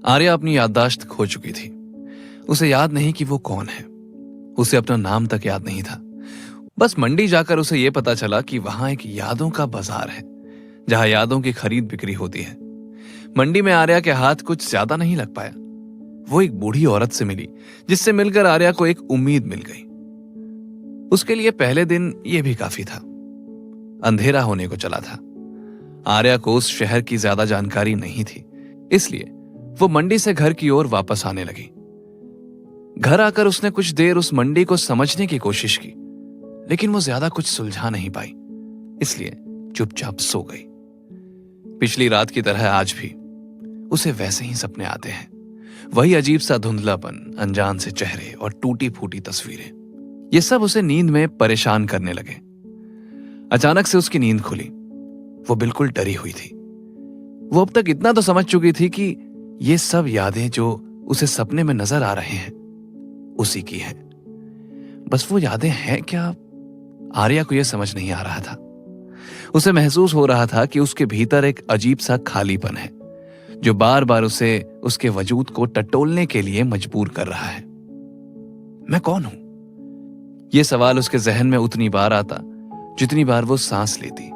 आर्या अपनी याददाश्त खो चुकी थी। उसे याद नहीं कि वो कौन है। उसे अपना नाम तक याद नहीं था। बस मंडी जाकर उसे यह पता चला कि वहां एक यादों का बाजार है, जहां यादों की खरीद बिक्री होती है। मंडी में आर्या के हाथ कुछ ज्यादा नहीं लग पाया। वो एक बूढ़ी औरत से मिली, जिससे मिलकर आर्या को एक उम्मीद मिल गई। उसके लिए पहले दिन यह भी काफी था। अंधेरा होने को चला था। आर्या को उस शहर की ज्यादा जानकारी नहीं थी, इसलिए वो मंडी से घर की ओर वापस आने लगी। घर आकर उसने कुछ देर उस मंडी को समझने की कोशिश की, लेकिन वो ज्यादा कुछ सुलझा नहीं पाई, इसलिए चुपचाप सो गई। पिछली रात की तरह आज भी उसे वैसे ही सपने आते हैं। वही अजीब सा धुंधलापन, अनजान से चेहरे और टूटी फूटी तस्वीरें। ये सब उसे नींद में परेशान करने लगे। अचानक से उसकी नींद खुली। वो बिल्कुल डरी हुई थी। वो अब तक इतना तो समझ चुकी थी कि ये सब यादें जो उसे सपने में नजर आ रहे हैं उसी की हैं। बस वो यादें हैं क्या, आर्या को यह समझ नहीं आ रहा था। उसे महसूस हो रहा था कि उसके भीतर एक अजीब सा खालीपन है, जो बार बार उसे उसके वजूद को टटोलने के लिए मजबूर कर रहा है। मैं कौन हूं? यह सवाल उसके जहन में उतनी बार आता जितनी बार वो सांस लेती,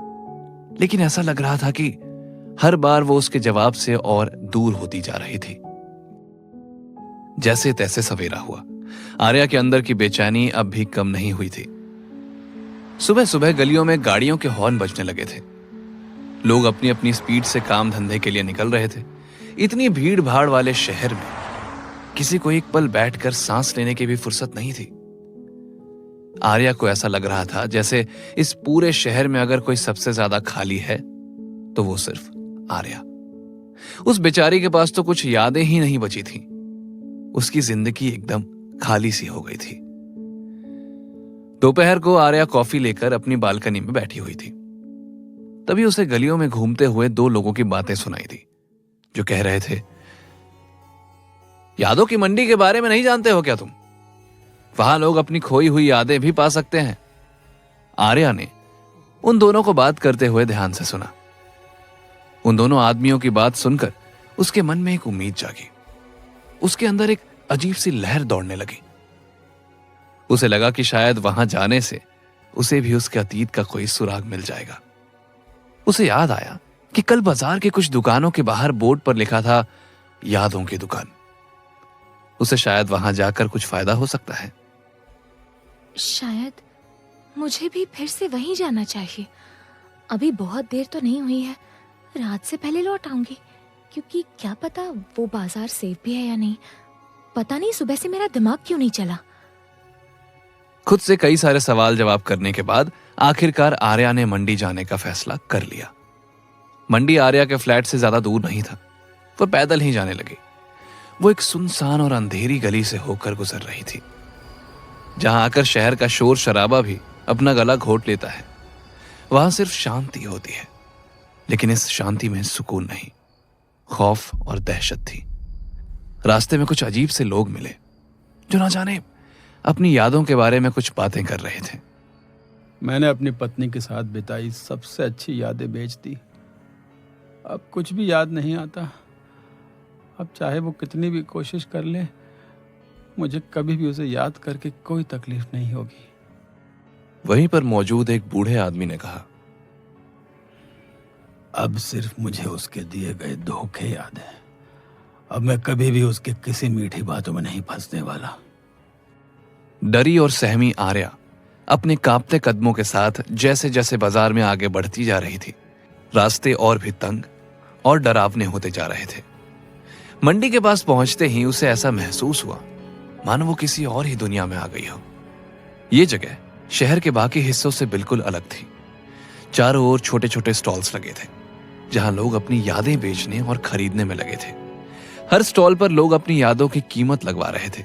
लेकिन ऐसा लग रहा था कि हर बार वो उसके जवाब से और दूर होती जा रही थी। जैसे तैसे सवेरा हुआ। आर्या के अंदर की बेचैनी अब भी कम नहीं हुई थी। सुबह सुबह गलियों में गाड़ियों के हॉर्न बजने लगे थे। लोग अपनी अपनी स्पीड से काम धंधे के लिए निकल रहे थे। इतनी भीड़ भाड़ वाले शहर में किसी को एक पल बैठकर सांस लेने की भी फुर्सत नहीं थी। आर्या को ऐसा लग रहा था जैसे इस पूरे शहर में अगर कोई सबसे ज्यादा खाली है तो वो सिर्फ आर्या। उस बेचारी के पास तो कुछ यादें ही नहीं बची थी। उसकी जिंदगी एकदम खाली सी हो गई थी। दोपहर को आर्या कॉफी लेकर अपनी बालकनी में बैठी हुई थी। तभी उसे गलियों में घूमते हुए दो लोगों की बातें सुनाई दी, जो कह रहे थे, यादों की मंडी के बारे में नहीं जानते हो क्या तुम? वहां लोग अपनी खोई हुई यादें भी पा सकते हैं। आर्या ने उन दोनों को बात करते हुए ध्यान से सुना। उन दोनों आदमियों की बात सुनकर उसके मन में एक उम्मीद जागी। उसके अंदर एक अजीब सी लहर दौड़ने लगी। उसे लगा कि शायद वहां जाने से उसे भी उसके अतीत का कोई सुराग मिल जाएगा। उसे याद आया कि कल बाजार के कुछ दुकानों के बाहर बोर्ड पर लिखा था, यादों की दुकान। उसे शायद वहां जाकर कुछ फायदा हो सकता है। शायद मुझे भी फिर से वहीं जाना चाहिए। अभी बहुत देर तो नहीं हुई है। रात से पहले लौट आऊंगी, क्योंकि क्या पता वो बाजार सेफ भी है या नहीं। पता नहीं सुबह से मेरा दिमाग क्यों नहीं चला। खुद से कई सारे सवाल जवाब करने के बाद आखिरकार आर्या ने मंडी जाने का फैसला कर लिया। मंडी आर्या के फ्लैट से ज्यादा दूर नहीं था। वो पैदल ही जाने लगी। वो एक सुनसान और अंधेरी गली से होकर गुजर रही थी, जहां आकर शहर का शोर शराबा भी अपना गला घोट लेता है। वहां सिर्फ शांति होती है, लेकिन इस शांति में सुकून नहीं, खौफ और दहशत थी। रास्ते में कुछ अजीब से लोग मिले, जो ना जाने अपनी यादों के बारे में कुछ बातें कर रहे थे। मैंने अपनी पत्नी के साथ बिताई सबसे अच्छी यादें बेच दी। अब कुछ भी याद नहीं आता। अब चाहे वो कितनी भी कोशिश कर ले, मुझे कभी भी उसे याद करके कोई तकलीफ नहीं होगी। वहीं पर मौजूद एक बूढ़े आदमी ने कहा, अब सिर्फ मुझे उसके दिए गए धोखे याद हैं। अब मैं कभी भी उसके किसी मीठी बातों में नहीं फंसने वाला। डरी और सहमी आर्या अपने कांपते कदमों के साथ जैसे जैसे बाजार में आगे बढ़ती जा रही थी, रास्ते और भी तंग और डरावने होते जा रहे थे। मंडी के पास पहुंचते ही उसे ऐसा महसूस हुआ मानो वो किसी और ही दुनिया में आ गई हो। ये जगह शहर के बाकी हिस्सों से बिल्कुल अलग थी। चारों ओर छोटे छोटे स्टॉल्स लगे थे, जहां लोग अपनी यादें बेचने और खरीदने में लगे थे। हर स्टॉल पर लोग अपनी यादों की कीमत लगवा रहे थे।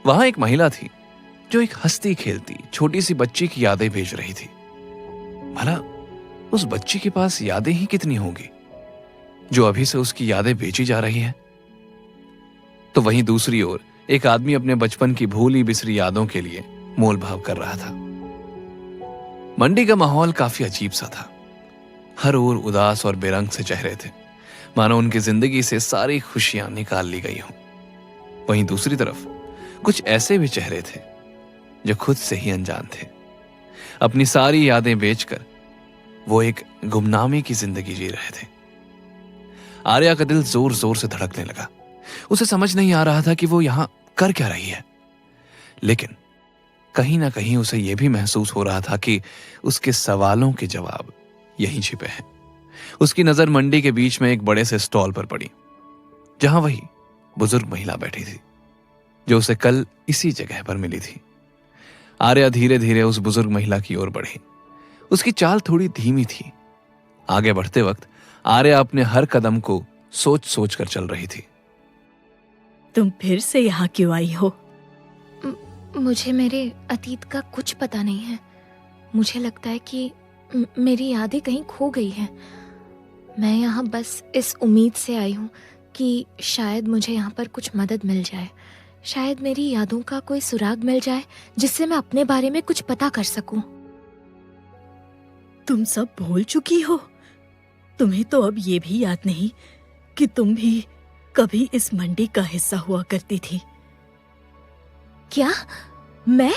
वहां एक महिला थी जो एक हंसती खेलती छोटी सी बच्ची की यादें बेच रही थी। भला उस बच्ची के पास यादें ही कितनी होंगी जो अभी से उसकी यादें बेची जा रही हैं। तो वहीं दूसरी ओर एक आदमी अपने बचपन की भूली बिसरी यादों के लिए मोल भाव कर रहा था। मंडी का माहौल काफी अजीब सा था। हर ओर उदास और बेरंग से चेहरे थे, मानो उनकी जिंदगी से सारी खुशियां निकाल ली गई हों। वहीं दूसरी तरफ कुछ ऐसे भी चेहरे थे जो खुद से ही अनजान थे। अपनी सारी यादें बेचकर वो एक गुमनामी की जिंदगी जी रहे थे। आर्या का दिल जोर जोर से धड़कने लगा। उसे समझ नहीं आ रहा था कि वो यहां कर क्या रही है, लेकिन कहीं ना कहीं उसे यह भी महसूस हो रहा था कि उसके सवालों के जवाब यहीं छिपे हैं। उसकी नजर मंडी के बीच में एक बड़े से स्टॉल पर पड़ी, जहां वही बुजुर्ग महिला बैठी थी जो उसे कल इसी जगह पर मिली थी। आर्या धीरे धीरे उस बुजुर्ग महिला की ओर बढ़ी। उसकी चाल थोड़ी धीमी थी। आगे बढ़ते वक्त आर्या अपने हर कदम को सोच सोच कर चल रही थी। तुम फिर से यहाँ क्यों आई हो? मुझे मेरे अतीत का कुछ पता नहीं है। मुझे लगता है कि मेरी यादें कहीं खो गई हैं। मैं यहाँ बस इस उम्मीद से आई हूँ कि शायद मुझे यहाँ पर कुछ मदद मिल जाए। शायद मेरी यादों का कोई सुराग मिल जाए जिससे मैं अपने बारे में कुछ पता कर सकूं। तुम सब भूल चुकी हो? तुम्हें तो अब ये भी याद नहीं कि तुम भी कभी इस मंडी का हिस्सा हुआ करती थी। क्या मैं?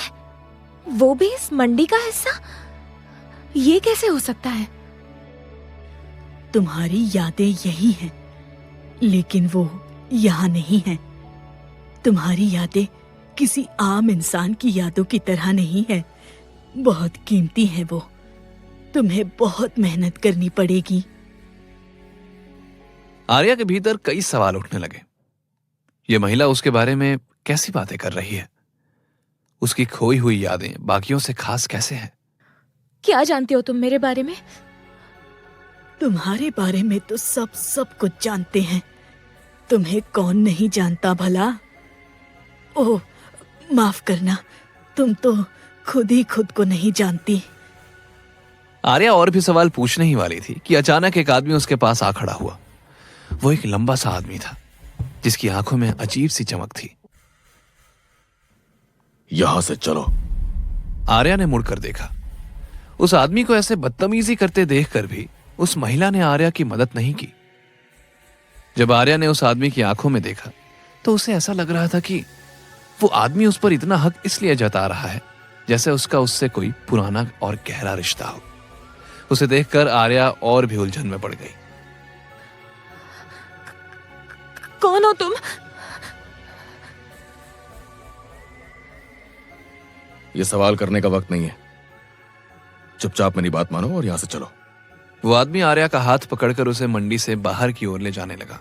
वो भी इस मंडी का हिस्सा? ये कैसे हो सकता है? तुम्हारी यादें यही हैं, लेकिन वो यहाँ नहीं हैं। तुम्हारी यादें किसी आम इंसान की यादों की तरह नहीं है। बहुत कीमती है वो। तुम्हें बहुत मेहनत करनी पड़ेगी। आर्या के भीतर कई सवाल उठने लगे। ये महिला उसके बारे में कैसी बातें कर रही है? उसकी खोई हुई यादें बाकियों से खास कैसे हैं? क्या जानते हो तुम मेरे बारे में? तुम्हारे बारे में तो सब कुछ जानते हैं। तुम्हें कौन नहीं जानता भला? ओह, माफ करना, तुम तो खुद ही खुद को नहीं जानती। आर्या और भी सवाल पूछने ही वाली थी कि अचानक एक आदमी उसके पास आ खड़ा हुआ। वो एक लंबा सा आदमी था जिसकी आंखों में अजीब सी चमक थी। यहां से चलो। आर्या ने मुड़कर देखा। उस आदमी को ऐसे बदतमीजी करते देखकर भी उस महिला ने आर्या की मदद नहीं की। जब आर्या ने उस आदमी की आंखों में देखा तो उसे ऐसा लग रहा था कि वो आदमी उस पर इतना हक इसलिए जता रहा है जैसे उसका उससे कोई पुराना और गहरा रिश्ता हो। उसे देखकर आर्या और भी उलझन में पड़ गई। कौन हो तुम? ये सवाल करने का वक्त नहीं है। चुपचाप मेरी बात मानो और यहां से चलो। वो आदमी आर्या का हाथ पकड़कर उसे मंडी से बाहर की ओर ले जाने लगा।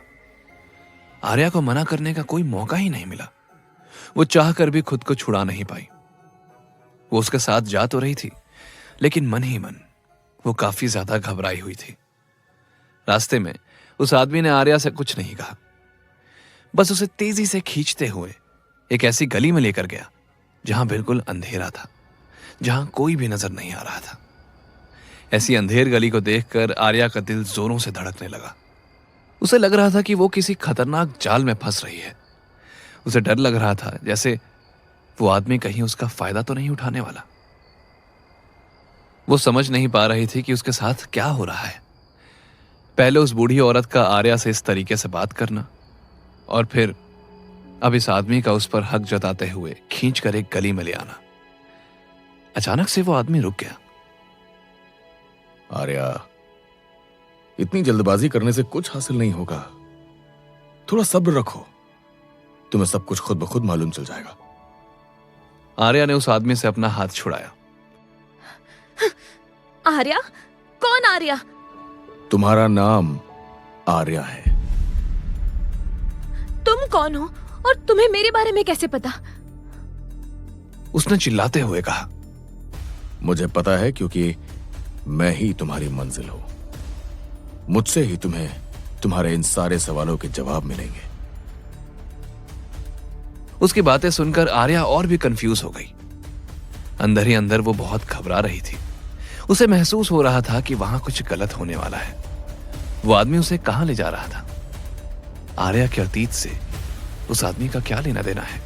आर्या को मना करने का कोई मौका ही नहीं मिला। वो चाहकर भी खुद को छुड़ा नहीं पाई। वो उसके साथ जा तो रही थी, लेकिन मन ही मन वो काफी ज्यादा घबराई हुई थी। रास्ते में उस आदमी ने आर्या से कुछ नहीं कहा, बस उसे तेजी से खींचते हुए एक ऐसी गली में लेकर गया जहां बिल्कुल अंधेरा था, जहां कोई भी नजर नहीं आ रहा था। ऐसी अंधेर गली को देखकर आर्या का दिल जोरों से धड़कने लगा। उसे लग रहा था कि वो किसी खतरनाक जाल में फंस रही है। उसे डर लग रहा था जैसे वो आदमी कहीं उसका फायदा तो नहीं उठाने वाला। वो समझ नहीं पा रही थी कि उसके साथ क्या हो रहा है। पहले उस बूढ़ी औरत का आर्या से इस तरीके से बात करना, और फिर अब इस आदमी का उस पर हक जताते हुए खींचकर एक गली में ले आना। अचानक से वो आदमी रुक गया। आर्या, इतनी जल्दबाजी करने से कुछ हासिल नहीं होगा। थोड़ा सब्र रखो, तुम्हें सब कुछ खुद ब खुद मालूम चल जाएगा। आर्या ने उस आदमी से अपना हाथ छुड़ाया। आर्या? कौन आर्या? तुम्हारा नाम आर्या है। तुम कौन हो और तुम्हें मेरे बारे में कैसे पता? उसने चिल्लाते हुए कहा। मुझे पता है क्योंकि मैं ही तुम्हारी मंजिल हूं। मुझसे ही तुम्हें तुम्हारे इन सारे सवालों के जवाब मिलेंगे। उसकी बातें सुनकर आर्या और भी कंफ्यूज हो गई। अंदर ही अंदर वो बहुत घबरा रही थी। उसे महसूस हो रहा था कि वहां कुछ गलत होने वाला है। वो आदमी उसे कहां ले जा रहा था? आर्या के अतीत से उस आदमी का क्या लेना देना है?